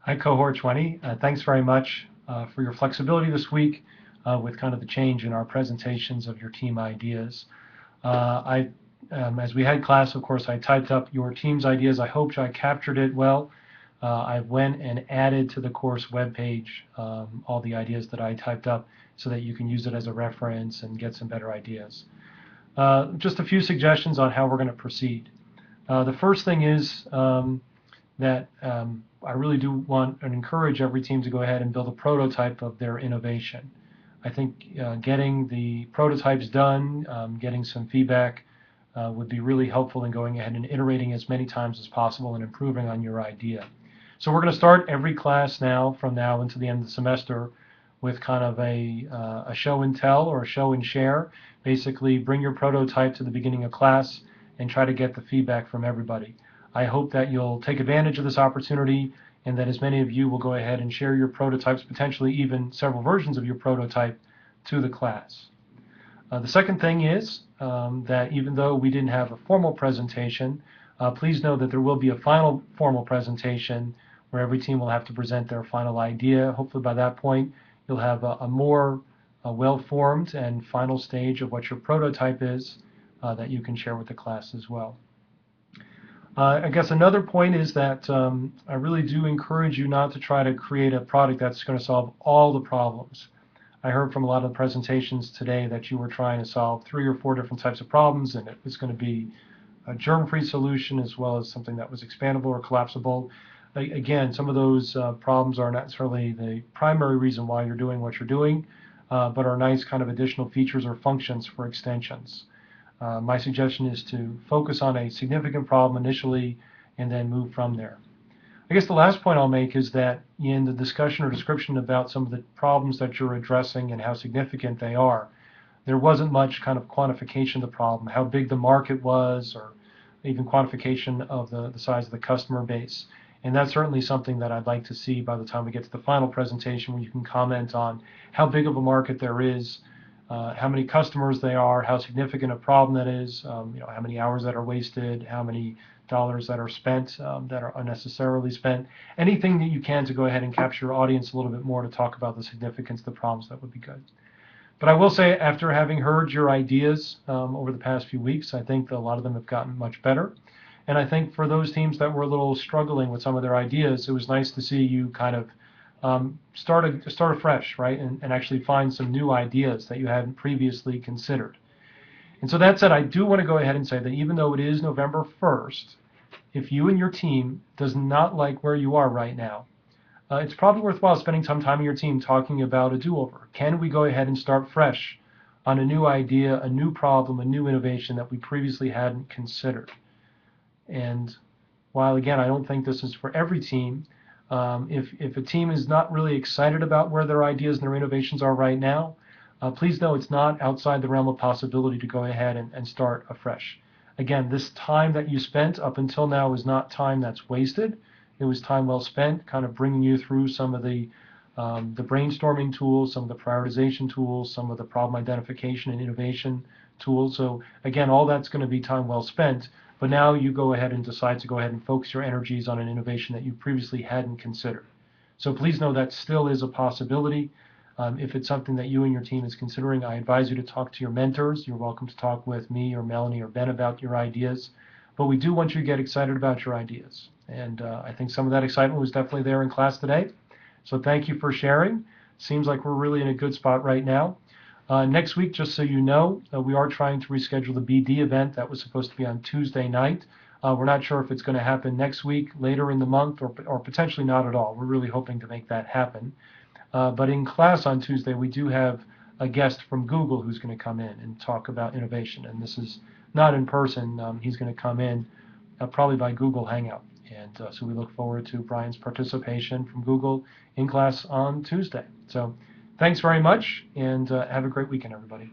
Hi, Cohort 20. Thanks very much for your flexibility this week with kind of the change in our presentations of your team ideas. As we had class, of course, I typed up your team's ideas. I hope I captured it well. I went and added to the course webpage all the ideas that I typed up so that you can use it as a reference and get some better ideas. Just a few suggestions on how we're going to proceed. The first thing is that I really do want and encourage every team to go ahead and build a prototype of their innovation. I think getting the prototypes done, getting some feedback would be really helpful in going ahead and iterating as many times as possible and improving on your idea. So we're going to start every class now, from now until the end of the semester, with kind of a show and tell or a show and share. Basically, bring your prototype to the beginning of class and try to get the feedback from everybody. I hope that you'll take advantage of this opportunity and that as many of you will go ahead and share your prototypes, potentially even several versions of your prototype, to the class. The second thing is that even though we didn't have a formal presentation, please know that there will be a final formal presentation where every team will have to present their final idea. Hopefully by that point you'll have a more well-formed and final stage of what your prototype is that you can share with the class as well. I guess another point is that I really do encourage you not to try to create a product that's going to solve all the problems. I heard from a lot of the presentations today that you were trying to solve 3 or 4 different types of problems, and it was going to be a germ-free solution as well as something that was expandable or collapsible. Again, some of those problems are not necessarily the primary reason why you're doing what you're doing, but are nice kind of additional features or functions for extensions. My suggestion is to focus on a significant problem initially and then move from there. I guess the last point I'll make is that in the discussion or description about some of the problems that you're addressing and how significant they are, there wasn't much kind of quantification of the problem, how big the market was, or even quantification of the size of the customer base. And that's certainly something that I'd like to see by the time we get to the final presentation, where you can comment on how big of a market there is, how many customers they are, how significant a problem that is, how many hours that are wasted, how many dollars that are spent that are unnecessarily spent. Anything that you can to go ahead and capture your audience a little bit more to talk about the significance of the problems, that would be good. But I will say, after having heard your ideas over the past few weeks, I think that a lot of them have gotten much better. And I think for those teams that were a little struggling with some of their ideas, it was nice to see you kind of start afresh, right? And actually find some new ideas that you hadn't previously considered. And so that said, I do want to go ahead and say that even though it is November 1st, if you and your team does not like where you are right now, it's probably worthwhile spending some time in your team talking about a do-over. Can we go ahead and start fresh on a new idea, a new problem, a new innovation that we previously hadn't considered? And while, again, I don't think this is for every team, if a team is not really excited about where their ideas and their innovations are right now, please know it's not outside the realm of possibility to go ahead and start afresh. Again, this time that you spent up until now is not time that's wasted. It was time well spent, kind of bringing you through some of the brainstorming tools, some of the prioritization tools, some of the problem identification and innovation tools. So again, all that's going to be time well spent. But now you go ahead and decide to go ahead and focus your energies on an innovation that you previously hadn't considered. So please know that still is a possibility. If it's something that you and your team is considering, I advise you to talk to your mentors. You're welcome to talk with me or Melanie or Ben about your ideas. But we do want you to get excited about your ideas. And I think some of that excitement was definitely there in class today. So thank you for sharing. Seems like we're really in a good spot right now. Next week, just so you know, we are trying to reschedule the BD event that was supposed to be on Tuesday night. We're not sure if it's going to happen next week, later in the month, or potentially not at all. We're really hoping to make that happen. But in class on Tuesday, we do have a guest from Google who's going to come in and talk about innovation. And this is not in person. He's going to come in probably by Google Hangout. And so we look forward to Brian's participation from Google in class on Tuesday. So thanks very much, and have a great weekend, everybody.